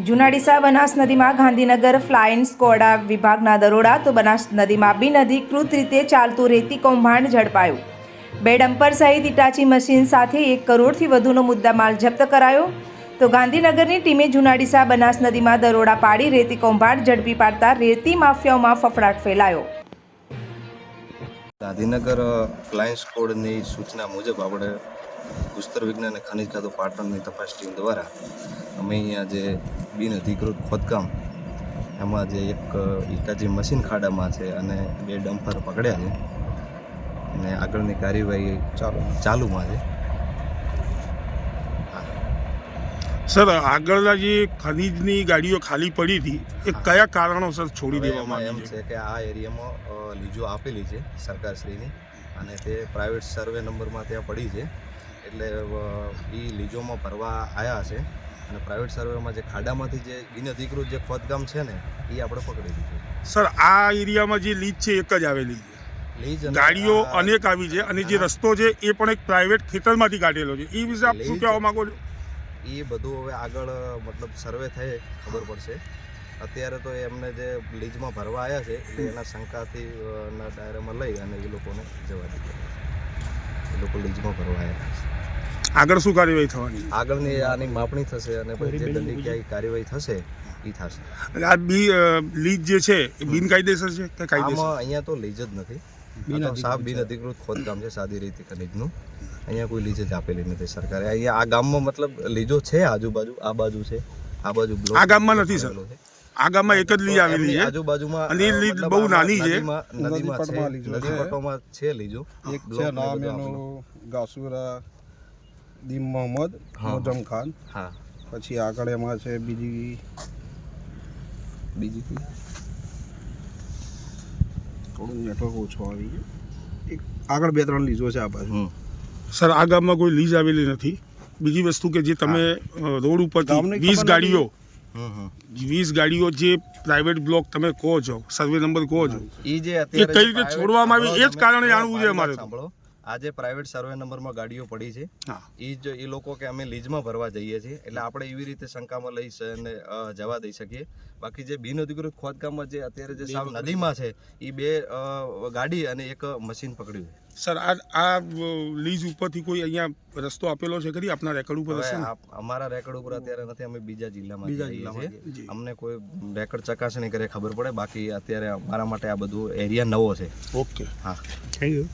જુનાડીસા બનાસ નદીમાં Gandhinagar flying squad વિભાગના દરોડા તો બનાસ નદીમાં બિનઅધિકૃત રીતે ચાલતું રેતી કૌભાંડ ઝડપાયું। 2 ડમ્પર સહિત ઇટાચી મશીન સાથે 1 કરોડથી વધુનો મુદ્દામાલ જપ્ત કરાયો। તો ગાંધીનગરની ટીમે જુનાડીસા બનાસ નદીમાં દરોડા પાડી રેતી કૌભાંડ ઝડપી પાડતા રેતી માફિયાઓમાં ફફડાટ ફેલાયો। ગાંધીનગર ફ્લાઇંગ સ્ક્વોડની સૂચના મુજબ આપણે ભૂસ્તર વિજ્ઞાન અને ખનિજ ખાતું પાટણની તપાસ ટીમ દ્વારા અમે અહીંયા જે બિનઅધિકૃત ખોદકામ એમાં જે એક ઇટાચી મશીન ખાડામાં છે અને 2 ડમ્પર પકડ્યા છે અને આગળની કાર્યવાહી ચાલુમાં છે। સર, આગળના જે ખનીજની ગાડીઓ ખાલી પડી હતી એ કયા કારણોસર છોડી દેવામાં એમ છે કે આ એરિયામાં લીજો આપેલી છે સરકારશ્રીની અને તે પ્રાઇવેટ સર્વે નંબરમાં ત્યાં પડી છે, એટલે એ લીજોમાં ભરવા આવ્યા છે અને પ્રાઇવેટ સર્વેમાં જે ખાડામાંથી જે બિનઅધિકૃત જે ખોદકામ છે ને એ આપણે પકડી દીધું। સર, આ એરિયામાં જે લીજ છે એક જ આવેલી છે, લીજ ગાડીઓ અનેક આવી છે અને જે રસ્તો છે એ પણ એક પ્રાઇવેટ ખેતરમાંથી કાઢેલો છે, એ વિશે આપ શું કહેવા માંગો છો? એ બધું હવે આગળ મતલબ સર્વે થાય ખબર પડશે। અત્યારે તો એમને જે લીજમાં ભરવા આવ્યા છે એટલે એના શંકાથી ના દાયરામાં લઈ અને એ લોકોને જવા દીધા, એ લોકો લીજમાં ભરવા આવ્યા છે। આગળ શું કાર્યવાહી થવાની? આગળની આની માપણી થશે અને પછી જે દંડનીય કાર્યવાહી થશે એ થશે। આ લીજ જે છે એ બિનકાયદેસર છે કે કાયદેસર? અહીંયા તો લીજ જ નથી, સાફ બિનઅધિકૃત ખોદકામ છે સાદી રીતે ખનીજનું। અહીંયા કોઈ લીજ જ આપેલી નથી સરકારે। અહીંયા આ ગામમાં મતલબ લીજો છે આજુબાજુ, આ બાજુ છે, આ બાજુ બ્લોક આ ગામમાં નથી સર, આ ગામમાં એક જ લીજ આવેલી છે આજુબાજુમાં અને એ લીજ બહુ નાની છે, નદી પટોમાં છે લીજો। એક છે નામ એનું ગાસુરા દીમ મોહમ્મદ મોજમ ખાન, હા, પછી આગળ એમાં છે બીજી થોડું નેટવર્ક ઓછું આવી ગયું, એક આગળ 2-3 લીજો છે આ બાજુ। સર, આ ગામમાં કોઈ લીજ આવેલી નથી। બીજી વસ્તુ કે જે તમે રોડ ઉપરથી 20 ગાડીઓ 20 ગાડીઓ જે પ્રાઇવેટ બ્લોક તમે કહો છો, સર્વે નંબર કહો છો, એ જે એ કઈ રીતે છોડવામાં આવી એ જ કારણે જાણવું છે અમારે। સાંભળો, આ જે પ્રાઇવેટ સર્વે નંબરમાં ગાડીઓ પડી છે એ લોકો કે અમે લીજમાં ભરવા જઈએ છીએ એટલે આપણે એવી રીતે શંકામાં લઈ અને જવા દઈ શકીએ। બાકી જે બિનઅધિકૃત ખોદકામમાં જે અત્યારે જે સાવ નદીમાં છે એ 2 ગાડી અને 1 મશીન પકડ્યું છે। સર, આ લીજ ઉપરથી કોઈ અહીંયા રસ્તો આપેલો છે ખરી આપના રેકર્ડ ઉપર? અમારા રેકર્ડ ઉપર અત્યારે નથી, અમે બીજા જિલ્લામાં છીએ, અમને કોઈ રેકર્ડ ચકાસણી કરે ખબર પડે, બાકી અત્યારે અમારા માટે આ બધું એરિયા નવો છે। ઓકે, હા, થેન્ક યુ।